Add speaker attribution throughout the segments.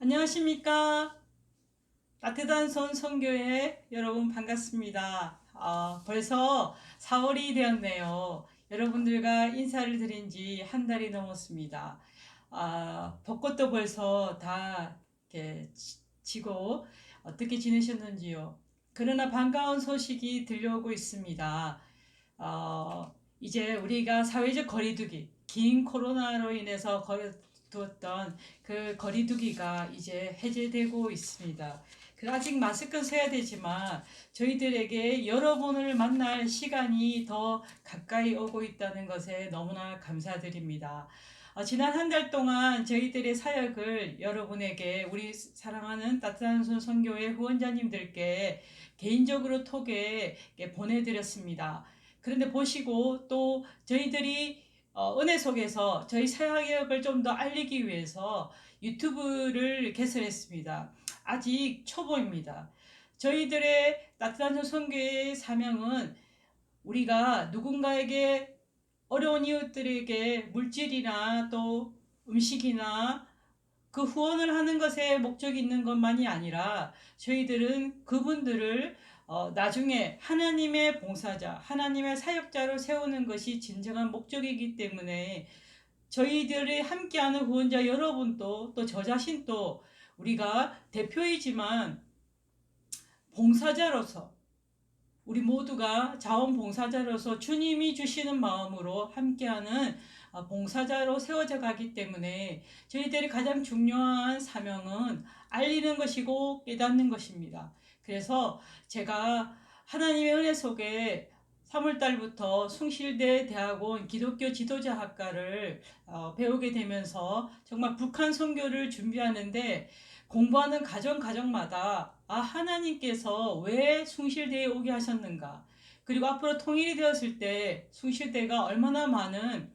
Speaker 1: 안녕하십니까. 따뜻한 손 선교회 여러분 반갑습니다. 벌써 4월이 되었네요. 여러분들과 인사를 드린 지 한 달이 넘었습니다. 벚꽃도 벌써 다 이렇게 지고 어떻게 지내셨는지요? 그러나 반가운 소식이 들려오고 있습니다. 이제 우리가 사회적 거리두기, 긴 코로나로 인해서 두었던 그 거리두기가 이제 해제되고 있습니다. 아직 마스크는 써야 되지만 저희들에게 여러분을 만날 시간이 더 가까이 오고 있다는 것에 너무나 감사드립니다. 지난 한 달 동안 저희들의 사역을 여러분에게 우리 사랑하는 따뜻한 손 선교회 후원자님들께 개인적으로 톡에 보내드렸습니다. 그런데 보시고 또 저희들이 은혜 속에서 저희 사역을 좀 더 알리기 위해서 유튜브를 개설했습니다. 아직 초보입니다. 저희들의 따뜻한 선교의 사명은 우리가 누군가에게 어려운 이웃들에게 물질이나 또 음식이나 그 후원을 하는 것에 목적이 있는 것만이 아니라 저희들은 그분들을 나중에 하나님의 봉사자, 하나님의 사역자로 세우는 것이 진정한 목적이기 때문에 저희들이 함께하는 후원자 여러분도 또 저 자신도 우리가 대표이지만 봉사자로서 우리 모두가 자원봉사자로서 주님이 주시는 마음으로 함께하는 봉사자로 세워져 가기 때문에 저희들이 가장 중요한 사명은 알리는 것이고 깨닫는 것입니다. 그래서 제가 하나님의 은혜 속에 3월달부터 숭실대 대학원 기독교 지도자 학과를 배우게 되면서 정말 북한 선교를 준비하는데 공부하는 가정마다 하나님께서 왜 숭실대에 오게 하셨는가, 그리고 앞으로 통일이 되었을 때 숭실대가 얼마나 많은,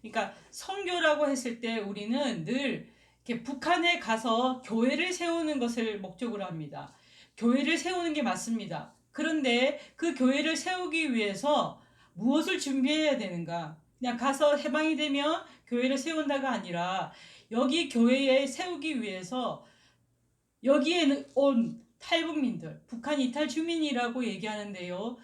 Speaker 1: 그러니까 선교라고 했을 때 우리는 늘 이렇게 북한에 가서 교회를 세우는 것을 목적으로 합니다. 교회를 세우는 게 맞습니다. 그런데 그 교회를 세우기 위해서 무엇을 준비해야 되는가? 그냥 가서 해방이 되면 교회를 세운다가 아니라 여기 교회에 세우기 위해서 여기에 온 탈북민들, 북한 이탈 주민이라고 얘기하는데요.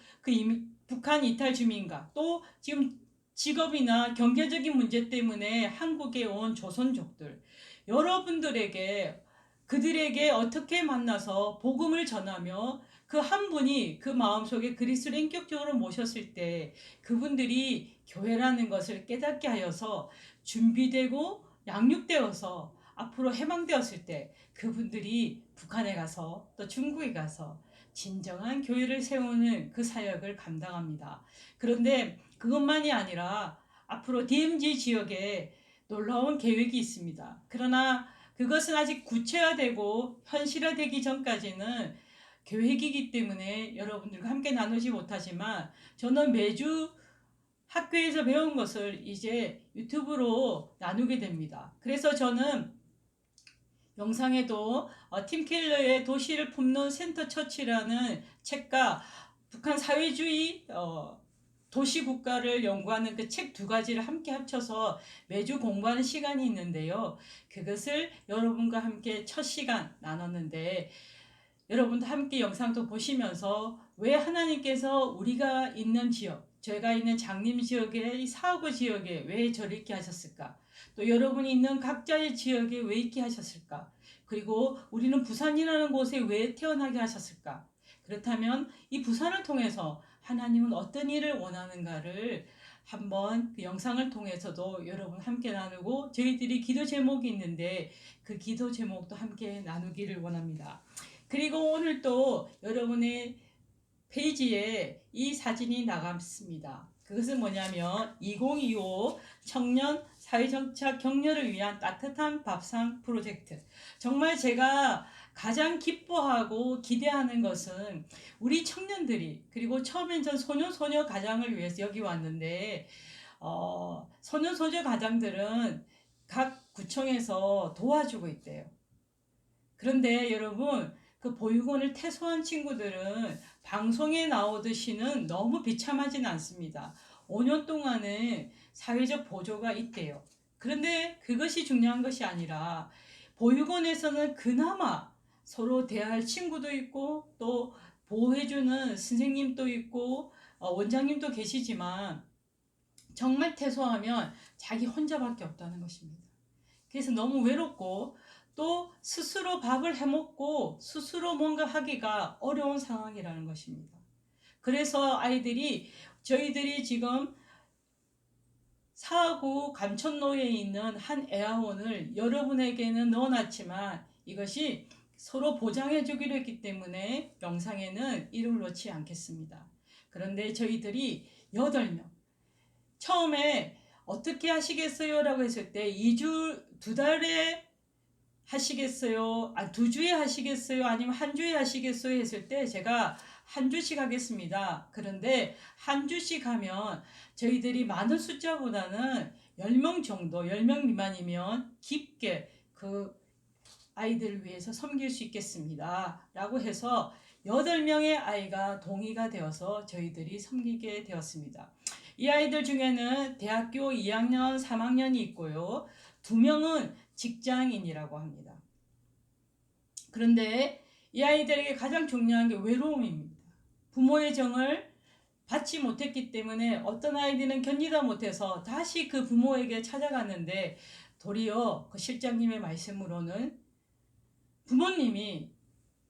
Speaker 1: 북한 이탈 주민과 또 지금 직업이나 경제적인 문제 때문에 한국에 온 조선족들, 여러분들에게 그들에게 어떻게 만나서 복음을 전하며 그 한 분이 그 마음속에 그리스도를 인격적으로 모셨을 때 그분들이 교회라는 것을 깨닫게 하여서 준비되고 양육되어서 앞으로 해방되었을 때 그분들이 북한에 가서 또 중국에 가서 진정한 교회를 세우는 그 사역을 감당합니다. 그런데 그것만이 아니라 앞으로 DMZ 지역에 놀라운 계획이 있습니다. 그러나 그것은 아직 구체화되고 현실화되기 전까지는 계획이기 때문에 여러분들과 함께 나누지 못하지만 저는 매주 학교에서 배운 것을 이제 유튜브로 나누게 됩니다. 그래서 저는 영상에도 팀 켈러의 도시를 품는 센터 처치라는 책과 북한 사회주의 도시 국가를 연구하는 그 책 두 가지를 함께 합쳐서 매주 공부하는 시간이 있는데요. 그것을 여러분과 함께 첫 시간 나눴는데 여러분도 함께 영상도 보시면서 왜 하나님께서 우리가 있는 지역, 제가 있는 장림 지역의 사구 지역에 왜 저를 있게 하셨을까? 또 여러분이 있는 각자의 지역에 왜 있게 하셨을까? 그리고 우리는 부산이라는 곳에 왜 태어나게 하셨을까? 그렇다면 이 부산을 통해서 하나님은 어떤 일을 원하는가를 한번 그 영상을 통해서도 여러분 함께 나누고 저희들이 기도 제목이 있는데 그 기도 제목도 함께 나누기를 원합니다. 그리고 오늘 또 여러분의 페이지에 이 사진이 나갔습니다. 그것은 뭐냐면 2025 청년 사회정착 격려를 위한 따뜻한 밥상 프로젝트. 정말 제가 가장 기뻐하고 기대하는 것은 우리 청년들이, 그리고 처음엔 전 소녀 가장을 위해서 여기 왔는데 소녀 가장들은 각 구청에서 도와주고 있대요. 그런데 여러분, 그 보육원을 퇴소한 친구들은 방송에 나오듯이는 너무 비참하진 않습니다. 5년 동안은 사회적 보조가 있대요. 그런데 그것이 중요한 것이 아니라 보육원에서는 그나마 서로 대할 친구도 있고 또 보호해주는 선생님도 있고 원장님도 계시지만 정말 퇴소하면 자기 혼자밖에 없다는 것입니다. 그래서 너무 외롭고 또 스스로 밥을 해먹고 스스로 뭔가 하기가 어려운 상황이라는 것입니다. 그래서 아이들이 저희들이 지금 사구 감천로에 있는 한 애아원을 여러분에게는 넣어놨지만 이것이 서로 보장해 주기로 했기 때문에 영상에는 이름을 넣지 않겠습니다. 그런데 저희들이 8명 처음에 어떻게 하시겠어요? 라고 했을 때 2달에 하시겠어요? 2주에 하시겠어요? 아니면 한 주에 하시겠어요? 했을 때 제가 한 주씩 하겠습니다. 그런데 한 주씩 하면 저희들이 많은 숫자보다는 10명 정도, 10명 미만이면 깊게 그 아이들을 위해서 섬길 수 있겠습니다. 라고 해서 8명의 아이가 동의가 되어서 저희들이 섬기게 되었습니다. 이 아이들 중에는 대학교 2학년, 3학년이 있고요. 2명은 직장인이라고 합니다. 그런데 이 아이들에게 가장 중요한 게 외로움입니다. 부모의 정을 받지 못했기 때문에 어떤 아이들은 견디다 못해서 다시 그 부모에게 찾아갔는데 도리어 그 실장님의 말씀으로는 부모님이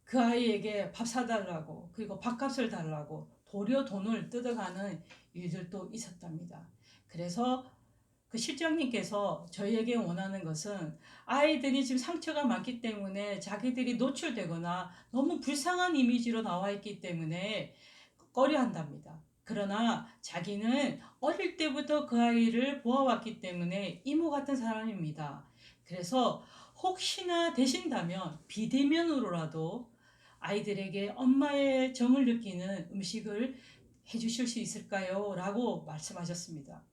Speaker 1: 그 아이에게 밥 사달라고 그리고 밥값을 달라고 도리어 돈을 뜯어가는 일들도 있었답니다. 그래서 그 실장님께서 저희에게 원하는 것은 아이들이 지금 상처가 많기 때문에 자기들이 노출되거나 너무 불쌍한 이미지로 나와 있기 때문에 꺼려한답니다. 그러나 자기는 어릴 때부터 그 아이를 보아왔기 때문에 이모 같은 사람입니다. 그래서 혹시나 되신다면 비대면으로라도 아이들에게 엄마의 정을 느끼는 음식을 해주실 수 있을까요? 라고 말씀하셨습니다.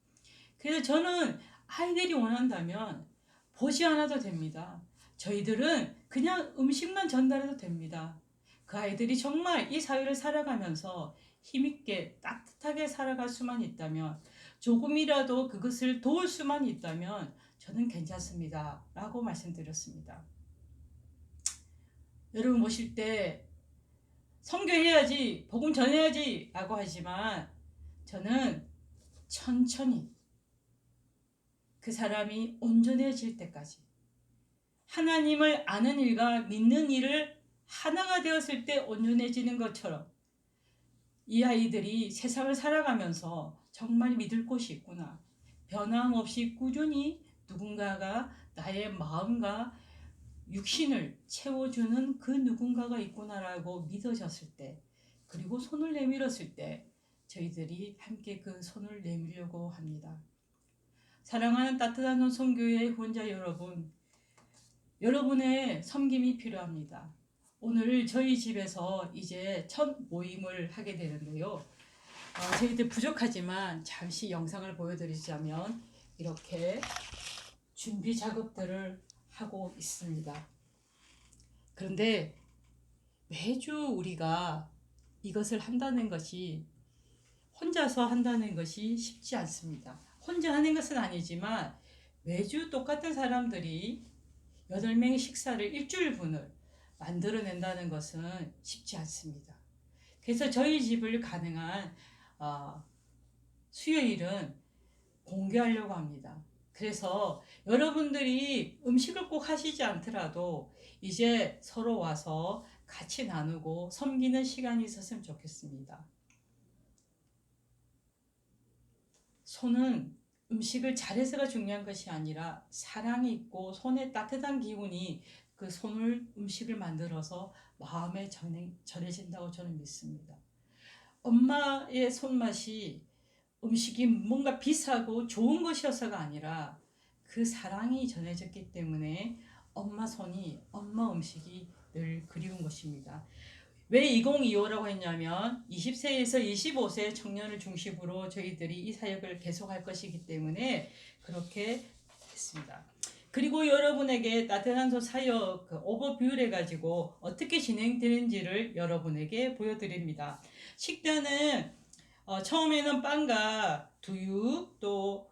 Speaker 1: 그래서 저는 아이들이 원한다면 보지 않아도 됩니다. 저희들은 그냥 음식만 전달해도 됩니다. 그 아이들이 정말 이 사회를 살아가면서 힘있게 따뜻하게 살아갈 수만 있다면 조금이라도 그것을 도울 수만 있다면 저는 괜찮습니다. 라고 말씀드렸습니다. 여러분 보실 때 선교해야지, 복음 전해야지 라고 하지만 저는 천천히 그 사람이 온전해질 때까지 하나님을 아는 일과 믿는 일을 하나가 되었을 때 온전해지는 것처럼 이 아이들이 세상을 살아가면서 정말 믿을 곳이 있구나. 변함없이 꾸준히 누군가가 나의 마음과 육신을 채워주는 그 누군가가 있구나라고 믿어졌을 때 그리고 손을 내밀었을 때 저희들이 함께 그 손을 내밀려고 합니다. 사랑하는 따뜻한 선교회 후원자 여러분, 여러분의 섬김이 필요합니다. 오늘 저희 집에서 이제 첫 모임을 하게 되는데요. 저희들 부족하지만 잠시 영상을 보여드리자면 이렇게 준비 작업들을 하고 있습니다. 그런데 매주 우리가 이것을 한다는 것이 혼자서 한다는 것이 쉽지 않습니다. 혼자 하는 것은 아니지만 매주 똑같은 사람들이 8명의 식사를 일주일분을 만들어낸다는 것은 쉽지 않습니다. 그래서 저희 집을 가능한 수요일은 공개하려고 합니다. 그래서 여러분들이 음식을 꼭 하시지 않더라도 이제 서로 와서 같이 나누고 섬기는 시간이 있었으면 좋겠습니다. 손은 음식을 잘해서가 중요한 것이 아니라 사랑이 있고 손에 따뜻한 기운이 그 손을 음식을 만들어서 마음에 전해진다고 저는 믿습니다. 엄마의 손맛이 음식이 뭔가 비싸고 좋은 것이어서가 아니라 그 사랑이 전해졌기 때문에 엄마 손이 엄마 음식이 늘 그리운 것입니다. 왜 2025라고 했냐면 20세에서 25세 청년을 중심으로 저희들이 이 사역을 계속할 것이기 때문에 그렇게 했습니다. 그리고 여러분에게 따뜻한 손 사역 오버뷰를 해가지고 어떻게 진행되는지를 여러분에게 보여드립니다. 식단은 처음에는 빵과 두유 또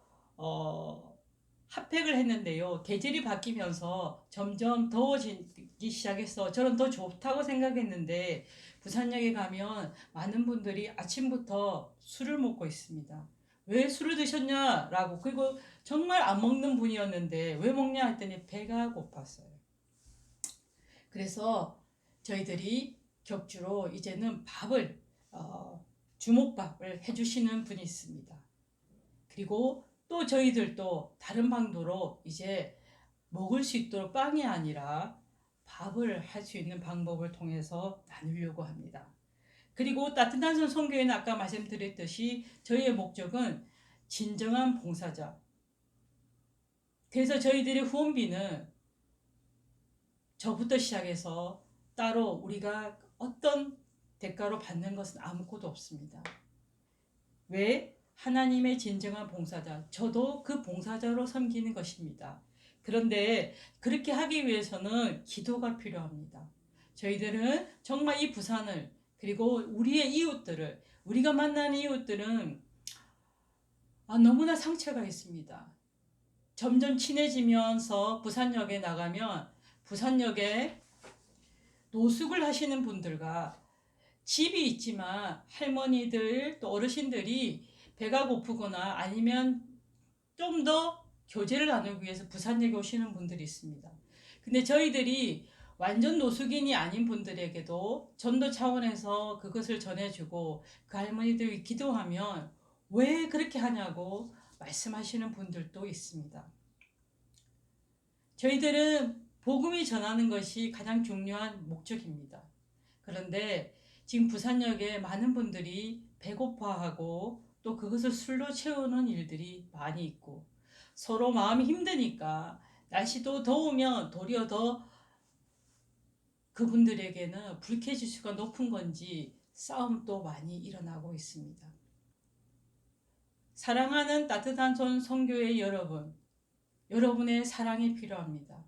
Speaker 1: 핫팩을 했는데요. 계절이 바뀌면서 점점 더워지기 시작해서 저는 더 좋다고 생각했는데 부산역에 가면 많은 분들이 아침부터 술을 먹고 있습니다. 왜 술을 드셨냐라고, 그리고 정말 안 먹는 분이었는데 왜 먹냐 했더니 배가 고팠어요. 그래서 저희들이 격주로 이제는 밥을 주먹밥을 해주시는 분이 있습니다. 그리고 또 저희들도 다른 방도로 이제 먹을 수 있도록 빵이 아니라 밥을 할 수 있는 방법을 통해서 나누려고 합니다. 그리고 따뜻한 손 선교회는 아까 말씀드렸듯이 저희의 목적은 진정한 봉사자. 그래서 저희들의 후원비는 저부터 시작해서 따로 우리가 어떤 대가로 받는 것은 아무것도 없습니다. 왜? 하나님의 진정한 봉사자, 저도 그 봉사자로 섬기는 것입니다. 그런데 그렇게 하기 위해서는 기도가 필요합니다. 저희들은 정말 이 부산을, 그리고 우리의 이웃들을, 우리가 만나는 이웃들은 너무나 상처가 있습니다. 점점 친해지면서 부산역에 나가면 부산역에 노숙을 하시는 분들과 집이 있지만 할머니들 또 어르신들이 배가 고프거나 아니면 좀 더 교제를 나누기 위해서 부산역에 오시는 분들이 있습니다. 근데 저희들이 완전 노숙인이 아닌 분들에게도 전도 차원에서 그것을 전해주고 그 할머니들이 기도하면 왜 그렇게 하냐고 말씀하시는 분들도 있습니다. 저희들은 복음이 전하는 것이 가장 중요한 목적입니다. 그런데 지금 부산역에 많은 분들이 배고파하고 또 그것을 술로 채우는 일들이 많이 있고 서로 마음이 힘드니까 날씨도 더우면 도리어 더 그분들에게는 불쾌지수가 높은 건지 싸움도 많이 일어나고 있습니다. 사랑하는 따뜻한 손 선교회 여러분, 여러분의 사랑이 필요합니다.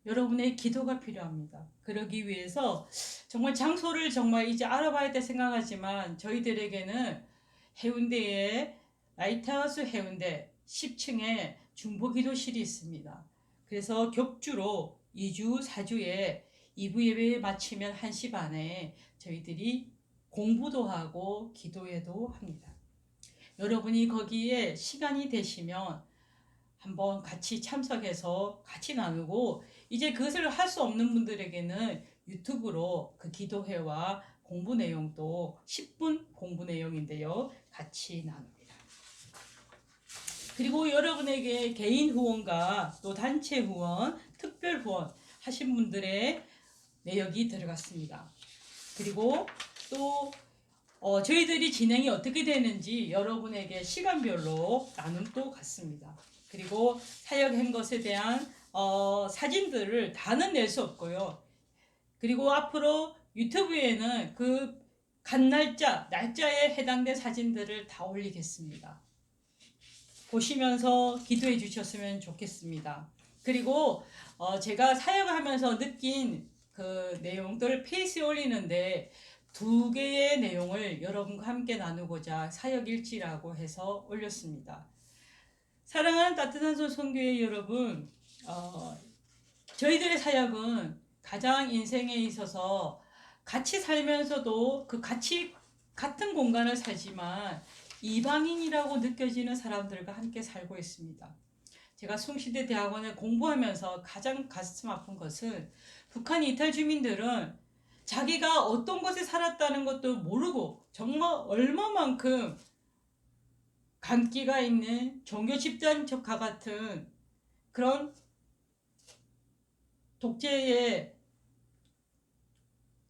Speaker 1: 여러분의 기도가 필요합니다. 그러기 위해서 정말 장소를 정말 이제 알아봐야 돼 생각하지만 저희들에게는 해운대에 라이트하우스 해운대 10층에 중보기도실이 있습니다. 그래서 격주로 2주, 4주에 2부 예배 마치면 1시 반에 저희들이 공부도 하고 기도회도 합니다. 여러분이 거기에 시간이 되시면 한번 같이 참석해서 같이 나누고 이제 그것을 할 수 없는 분들에게는 유튜브로 그 기도회와 공부 내용도 10분 공부 내용인데요. 같이 나눕니다. 그리고 여러분에게 개인 후원과 또 단체 후원, 특별 후원 하신 분들의 내역이 들어갔습니다. 그리고 또 저희들이 진행이 어떻게 되는지 여러분에게 시간별로 나눔도 갔습니다. 그리고 사역한 것에 대한 사진들을 다는 낼 수 없고요. 그리고 앞으로 유튜브에는 그 간 날짜에 해당된 사진들을 다 올리겠습니다. 보시면서 기도해 주셨으면 좋겠습니다. 그리고 제가 사역을 하면서 느낀 그 내용들을 페이스에 올리는데 2개의 내용을 여러분과 함께 나누고자 사역일지라고 해서 올렸습니다. 사랑하는 따뜻한 손 선교회 여러분, 저희들의 사역은 가장 인생에 있어서 같이 살면서도 그 같은 공간을 살지만 이방인이라고 느껴지는 사람들과 함께 살고 있습니다. 제가 숭실대 대학원에 공부하면서 가장 가슴 아픈 것은 북한 이탈 주민들은 자기가 어떤 곳에 살았다는 것도 모르고 정말 얼마만큼 간기가 있는 종교 집단적과 같은 그런 독재의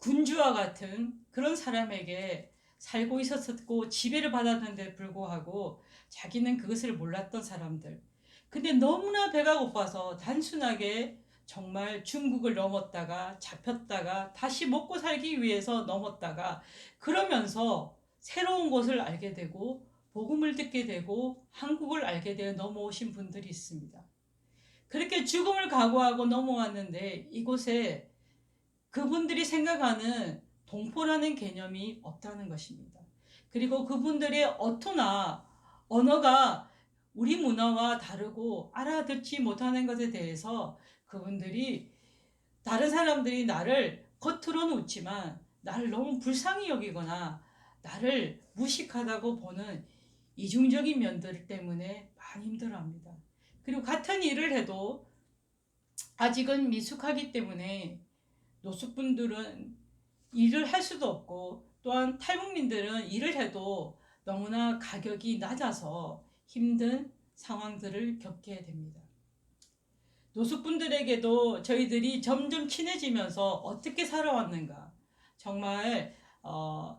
Speaker 1: 군주와 같은 그런 사람에게 살고 있었고 지배를 받았는데 불구하고 자기는 그것을 몰랐던 사람들. 근데 너무나 배가 고파서 단순하게 정말 중국을 넘었다가 잡혔다가 다시 먹고 살기 위해서 넘었다가 그러면서 새로운 것을 알게 되고 복음을 듣게 되고 한국을 알게 되어 넘어오신 분들이 있습니다. 그렇게 죽음을 각오하고 넘어왔는데 이곳에 그분들이 생각하는 동포라는 개념이 없다는 것입니다. 그리고 그분들의 어투나 언어가 우리 문화와 다르고 알아듣지 못하는 것에 대해서 그분들이 다른 사람들이 나를 겉으로는 웃지만 나를 너무 불쌍히 여기거나 나를 무식하다고 보는 이중적인 면들 때문에 많이 힘들어합니다. 그리고 같은 일을 해도 아직은 미숙하기 때문에 노숙분들은 일을 할 수도 없고 또한 탈북민들은 일을 해도 너무나 가격이 낮아서 힘든 상황들을 겪게 됩니다. 노숙분들에게도 저희들이 점점 친해지면서 어떻게 살아왔는가, 정말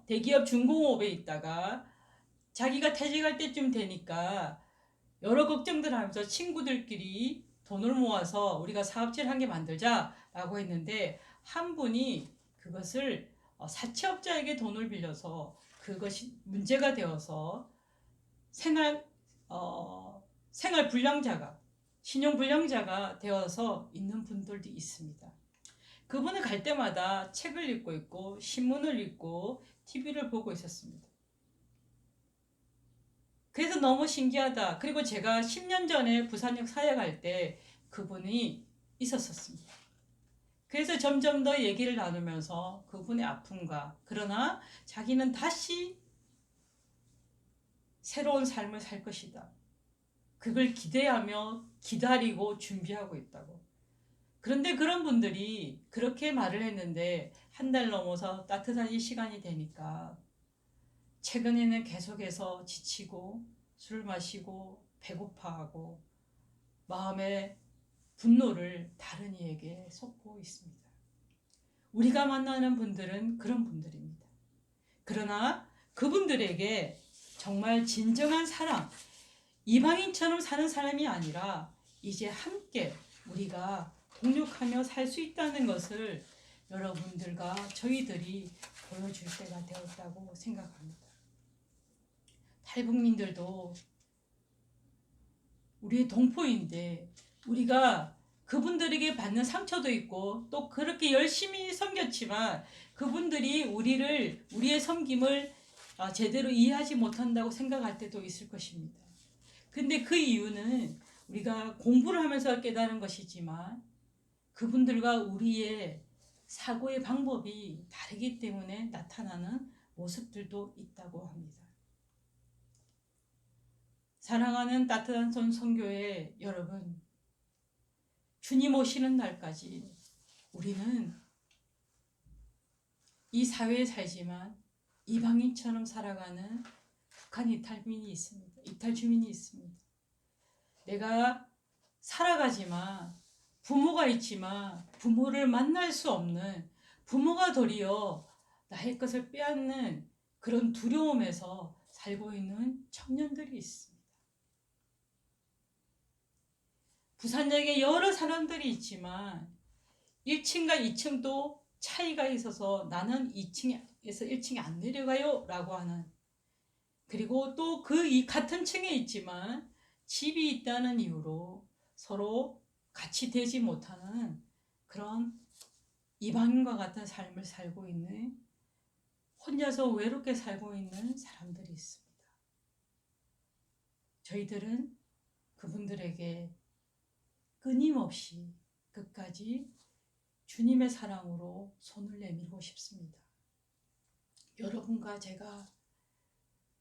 Speaker 1: 대기업 중공업에 있다가 자기가 퇴직할 때쯤 되니까 여러 걱정들 하면서 친구들끼리 돈을 모아서 우리가 사업체를 한 개 만들자라고 했는데 한 분이 그것을 사채업자에게 돈을 빌려서 그것이 문제가 되어서 생활 불량자가, 신용 불량자가 되어서 있는 분들도 있습니다. 그분을 갈 때마다 책을 읽고 있고 신문을 읽고 TV를 보고 있었습니다. 그래서 너무 신기하다. 그리고 제가 10년 전에 부산역 사역할 때 그분이 있었습니다. 그래서 점점 더 얘기를 나누면서 그분의 아픔과, 그러나 자기는 다시 새로운 삶을 살 것이다, 그걸 기대하며 기다리고 준비하고 있다고. 그런데 그런 분들이 그렇게 말을 했는데 한 달 넘어서 따뜻한 이 시간이 되니까 최근에는 계속해서 지치고 술 마시고 배고파하고 마음의 분노를 다른 이에게 쏟고 있습니다. 우리가 만나는 분들은 그런 분들입니다. 그러나 그분들에게 정말 진정한 사랑, 이방인처럼 사는 사람이 아니라 이제 함께 우리가 동력하며 살 수 있다는 것을 여러분들과 저희들이 보여줄 때가 되었다고 생각합니다. 탈북민들도 우리의 동포인데 우리가 그분들에게 받는 상처도 있고 또 그렇게 열심히 섬겼지만 그분들이 우리의 섬김을 제대로 이해하지 못한다고 생각할 때도 있을 것입니다. 근데 그 이유는 우리가 공부를 하면서 깨달은 것이지만 그분들과 우리의 사고의 방법이 다르기 때문에 나타나는 모습들도 있다고 합니다. 사랑하는 따뜻한 손 선교회 여러분, 주님 오시는 날까지 우리는 이 사회에 살지만 이방인처럼 살아가는 북한 이탈민이 있습니다. 이탈 주민이 있습니다. 내가 살아가지만 부모가 있지만 부모를 만날 수 없는, 부모가 도리어 나의 것을 빼앗는 그런 두려움에서 살고 있는 청년들이 있습니다. 부산역에 여러 사람들이 있지만 1층과 2층도 차이가 있어서 나는 2층에서 1층에 안 내려가요 라고 하는, 그리고 또 같은 층에 있지만 집이 있다는 이유로 서로 같이 되지 못하는 그런 이방인과 같은 삶을 살고 있는, 혼자서 외롭게 살고 있는 사람들이 있습니다. 저희들은 그분들에게 끊임없이 끝까지 주님의 사랑으로 손을 내밀고 싶습니다. 여러분과 제가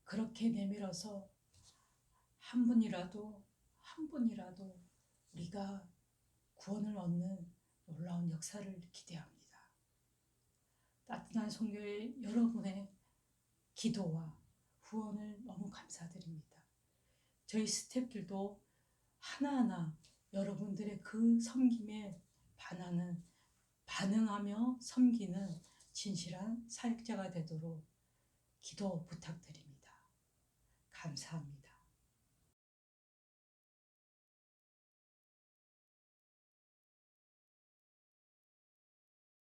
Speaker 1: 그렇게 내밀어서 한 분이라도 우리가 구원을 얻는 놀라운 역사를 기대합니다. 따뜻한 선교회 여러분의 기도와 후원을 너무 감사드립니다. 저희 스태프들도 하나하나 여러분들의 그 섬김에 반응하며 섬기는 진실한 사역자가 되도록 기도 부탁드립니다. 감사합니다.